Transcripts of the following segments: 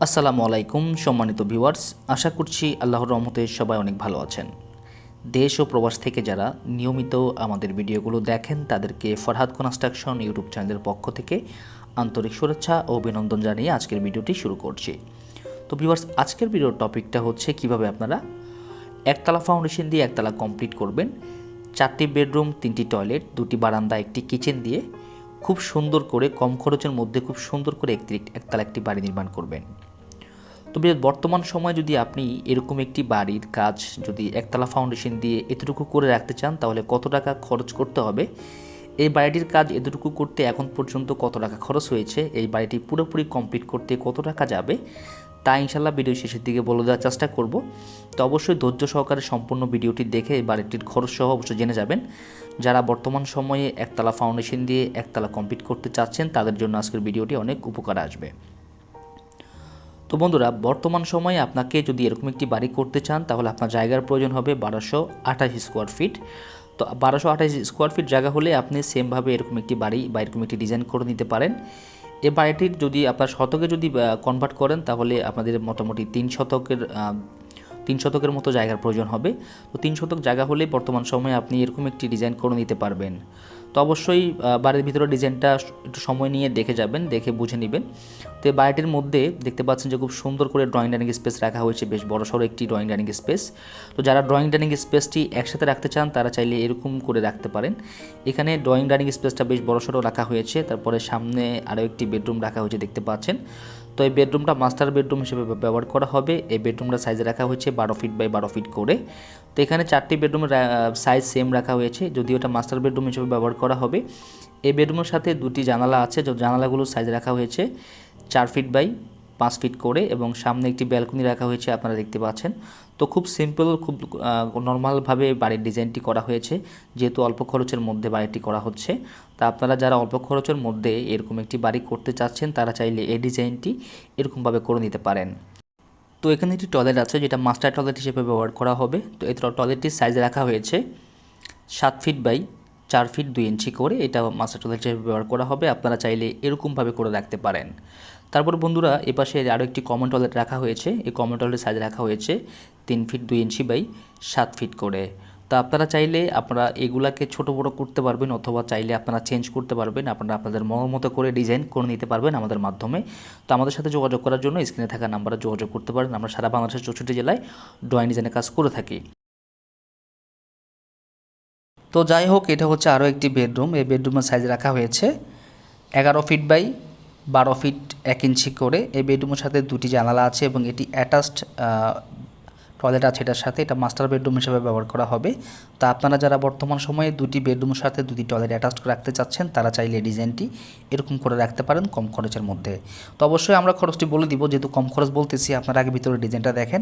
আসসালামু আলাইকুম সম্মানিত ভিউয়ার্স, আশা করছি আল্লাহর রহমতে সবাই অনেক ভালো আছেন। দেশ ও প্রবাস থেকে যারা নিয়মিত আমাদের ভিডিওগুলো দেখেন তাদেরকে ফরহাদ কনস্ট্রাকশন ইউটিউব চ্যানেলের পক্ষ থেকে আন্তরিক শুভেচ্ছা ও অভিনন্দন জানিয়ে আজকের ভিডিওটি শুরু করছি। তো ভিউয়ার্স, আজকের ভিডিওর টপিকটা হচ্ছে কিভাবে আপনারা একতলা ফাউন্ডেশন দিয়ে একতলা কমপ্লিট করবেন, 4টি বেডরুম, 3টি টয়লেট, 2টি বারান্দা, একটি কিচেন দিয়ে খুব সুন্দর করে কম খরচের মধ্যে খুব সুন্দর করে একতলা একটি বাড়ি নির্মাণ করবেন। তবে বর্তমান সময়ে যদি আপনি এরকম একটি বাড়ির কাজ যদি একতলা ফাউন্ডেশন দিয়ে এতটুকু করে রাখতে চান তাহলে কত টাকা খরচ করতে হবে, এই বাড়িটির কাজ এতটুকু করতে এখন পর্যন্ত কত টাকা খরচ হয়েছে, এই বাড়িটি পুরোপুরি কমপ্লিট করতে কত টাকা যাবে, তা ইনশাল্লাহ ভিডিও শেষের দিকে বলে দেওয়ার চেষ্টা করব। তো অবশ্যই ধৈর্য সহকারে সম্পূর্ণ ভিডিওটি দেখে এই বাড়িটির খরচ সহ অবশ্যই জেনে যাবেন। যারা বর্তমান সময়ে একতলা ফাউন্ডেশন দিয়ে একতলা কমপ্লিট করতে চাচ্ছেন তাদের জন্য আজকের ভিডিওটি অনেক উপকার আসবে। তো বন্ধুরা, বর্তমান সময়ে আপনাকে যদি এরকম একটি বাড়ি করতে চান তাহলে আপনার জায়গার প্রয়োজন হবে 1228 স্কোয়ার ফিট। তো 1228 স্কোয়ার ফিট জায়গা হলে আপনি সেমভাবে এরকম একটি বাড়ি বা এরকম একটি ডিজাইন করে নিতে পারেন। এই বাড়িটির যদি আপনার শতকে যদি কনভার্ট করেন তাহলে আপনাদের মোটামুটি 3 শতকের মতো জায়গার প্রয়োজন হবে। তো 3 শতক জায়গা হলে বর্তমান সময়ে আপনি এরকম একটি ডিজাইন করে নিতে পারবেন। তো অবশ্যই বাড়ির ভিতরে ডিজাইনটা একটু সময় নিয়ে দেখে যাবেন, দেখে বুঝে নেবেন। তো এই বাড়িটির মধ্যে দেখতে পাচ্ছেন যে খুব সুন্দর করে ড্রয়িং ডাইনিং স্পেস রাখা হয়েছে, বেশ বড়সড় একটি ড্রয়িং ডাইনিং স্পেস। তো যারা ড্রয়িং ডাইনিং স্পেসটি একসাথে রাখতে চান তারা চাইলে এরকম করে রাখতে পারেন। এখানে ড্রয়িং ডাইনিং স্পেসটা বেশ বড়সড় রাখা হয়েছে, তারপরে সামনে আরও একটি বেডরুম রাখা হয়েছে দেখতে পাচ্ছেন। তো এই বেডরুমটা মাস্টার বেডরুম হিসেবে ব্যবহার করা হবে। এই বেডরুমটা সাইজে রাখা হয়েছে 12 ফিট বাই 12 ফিট করে। তো এখানে 4টি বেডরুমের সাইজ সেম রাখা হয়েছে, যদিও এটা মাস্টার বেডরুম হিসেবে ব্যবহার করা হবে। এই বেডরুমের সাথে 2টি জানালা আছে, যে জানালাগুলোর সাইজ রাখা হয়েছে 4 ফিট বাই 5 ফিট করে, এবং সামনে একটি ব্যালকনি রাখা হয়েছে আপনারা দেখতে পাচ্ছেন। তো খুব সিম্পল, খুব নর্মালভাবে বাড়ির ডিজাইনটি করা হয়েছে, যেহেতু অল্প খরচের মধ্যে বাড়িটি করা হচ্ছে। তা আপনারা যারা অল্প খরচের মধ্যে এরকম একটি বাড়ি করতে চাচ্ছেন তারা চাইলে এই ডিজাইনটি এরকমভাবে করে নিতে পারেন। তো এখানে একটি টয়লেট আছে যেটা মাস্টার টয়লেট হিসেবে ব্যবহার করা হবে। তো এই টয়লেটটির সাইজ রাখা হয়েছে 7 ফিট বাই 4 ফিট 2 ইঞ্চি করে, এটা মাস্টার টয়লেট হিসেবে ব্যবহার করা হবে। আপনারা চাইলে এরকমভাবে করে রাখতে পারেন। তারপর বন্ধুরা, এপাশে আরও একটি কমন টয়লেট রাখা হয়েছে। এই কমন টয়লেটের সাইজ রাখা হয়েছে 3 ফিট 2 ইঞ্চি বাই 7 ফিট করে। তো আপনারা চাইলে আপনারা এগুলাকে ছোট বড় করতে পারবেন, অথবা চাইলে আপনারা চেঞ্জ করতে পারবেন, আপনারা আপনাদের মতো করে ডিজাইন করে নিতে পারবেন আমাদের মাধ্যমে। তো আমাদের সাথে যোগাযোগ করার জন্য স্ক্রিনে থাকা নাম্বারে যোগাযোগ করতে পারেন। আমরা সারা বাংলাদেশের 64 জেলায় ড্রয়িং ডিজাইনের কাজ করে থাকি। তো যাই হোক, এটা হচ্ছে আরও একটি বেডরুম। এই বেডরুমের সাইজ রাখা হয়েছে 11 ফিট বাই 12 ফিট 1 ইঞ্চি করে। এই বেডরুমের সাথে 2টি জানালা আছে এবং এটি অ্যাটাচড টয়লেট আছে এটার সাথে। এটা মাস্টার বেডরুম হিসেবে ব্যবহার করা হবে। তা আপনারা যারা বর্তমান সময়ে 2টি বেডরুমের সাথে 2টি টয়লেট অ্যাটাচ করে রাখতে চাচ্ছেন তারা চাইলে ডিজাইনটি এরকম করে রাখতে পারেন কম খরচের মধ্যে। তো অবশ্যই আমরা খরচটি বলে দিব, যেহেতু কম খরচ বলতেছি আপনারা আগে ভিতরে ডিজাইনটা দেখেন।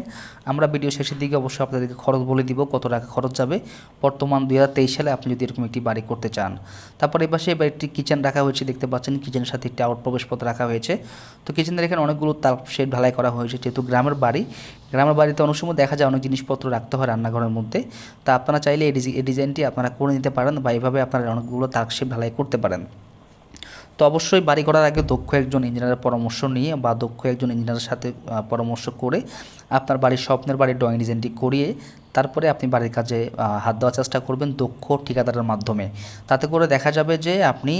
আমরা ভিডিও শেষের দিকে অবশ্যই আপনাদেরকে খরচ বলে দিব কত টাকা খরচ যাবে বর্তমান 2023 সালে আপনি যদি এরকম একটি বাড়ি করতে চান। তারপর এই পাশে একটি কিচেন রাখা হয়েছে দেখতে পাচ্ছেন, কিচেনের সাথে একটি আউট প্রবেশপথ রাখা হয়েছে। তো কিচেনের এখানে অনেকগুলো তাপ শেড ঢালাই করা হয়েছে, যেহেতু গ্রামের বাড়িতে অনেক সময় দেখা যায় অনেক জিনিসপত্র রাখতে হয় রান্নাঘরের মধ্যে। তা আপনারা চাইলে এই ডিজাইনটি আপনারা করে নিতে পারেন, বা এইভাবে আপনারা অনেকগুলো তাকশেপ ঢালাই করতে পারেন। তো অবশ্যই বাড়ি করার আগে দক্ষ একজন ইঞ্জিনিয়ারের পরামর্শ নিয়ে বা দক্ষ একজন ইঞ্জিনিয়ারের সাথে পরামর্শ করে আপনার বাড়ির স্বপ্নের বাড়ির ড্রয়িং ডিজাইনটি করিয়ে তারপরে আপনি বাড়ির কাজে হাত দেওয়ার চেষ্টা করবেন দক্ষ ঠিকাদারের মাধ্যমে। তাতে করে দেখা যাবে যে আপনি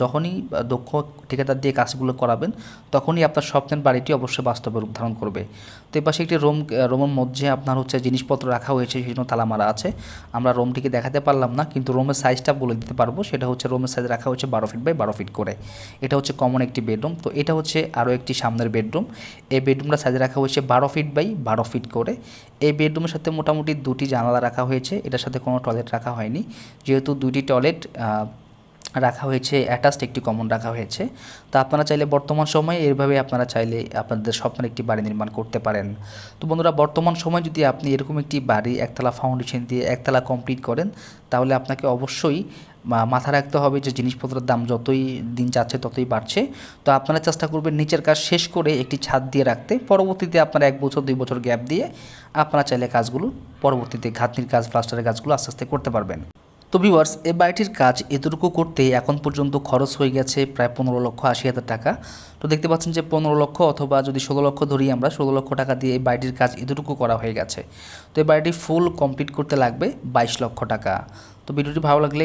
যখনই দক্ষ ঠিকাদার দিয়ে কাজগুলো করাবেন তখনই আপনার স্বপ্নের বাড়িটি অবশ্যই বাস্তবে রূপ ধারণ করবে। তো এই পাশে একটি রুমের মধ্যে আপনার হচ্ছে জিনিসপত্র রাখা হয়েছে, সেই জন্য তালা মারা আছে। আমরা রুমটিকে দেখাতে পারলাম না, কিন্তু রুমের সাইজটা বলে দিতে পারবো। সেটা হচ্ছে রুমের সাইজ রাখা হচ্ছে 12 ফিট বাই 12 ফিট করে। এটা হচ্ছে কমন একটি বেডরুম। তো এটা হচ্ছে আরও একটি সামনের বেডরুম। এই বেডরুমটা সাইজ রাখা হয়েছে 12 ফিট বাই 12 ফিট করে। এই বেডরুমের সাথে মোটামুটি 2টি জানালা রাখা হয়েছে, এটার সাথে কোনো টয়লেট রাখা হয়নি, যেহেতু 2টি টয়লেট রাখা হয়েছে, অ্যাটাচড একটি কমন রাখা হয়েছে। তো আপনারা চাইলে বর্তমান সময়ে এইভাবে আপনারা চাইলে আপনাদের স্বপ্নের একটি বাড়ি নির্মাণ করতে পারেন। তো বন্ধুরা, বর্তমান সময় যদি আপনি এরকম একটি বাড়ি একতলা ফাউন্ডেশন দিয়ে একতলা কমপ্লিট করেন তাহলে আপনাকে অবশ্যই মাথা রাখতে হবে যে জিনিসপত্রের দাম যতই দিন যাচ্ছে ততই বাড়ছে। তো আপনারা চেষ্টা করবেন নিচের কাজ শেষ করে একটি ছাদ দিয়ে রাখতে, পরবর্তীতে আপনারা 1 বছর 2 বছর গ্যাপ দিয়ে আপনারা চাইলে কাজগুলো পরবর্তীতে ঘাতনির কাজ প্লাস্টারের কাজগুলো আস্তে আস্তে করতে পারবেন। তো ভিউয়ার্স, এই বাড়িটির কাজ এতটুকু করতে এখন পর্যন্ত খরচ হয়ে গেছে প্রায় 15,80,000 টাকা। তো দেখতে পাচ্ছেন যে 15 লক্ষ অথবা যদি 16 লক্ষ ধরি আমরা, 16 লক্ষ টাকা দিয়ে এই বাড়িটির কাজ এতটুকু করা হয়ে গেছে। তো এই বাড়িটি ফুল কমপ্লিট করতে লাগবে 22 লক্ষ টাকা। তো ভিডিওটি ভালো লাগলে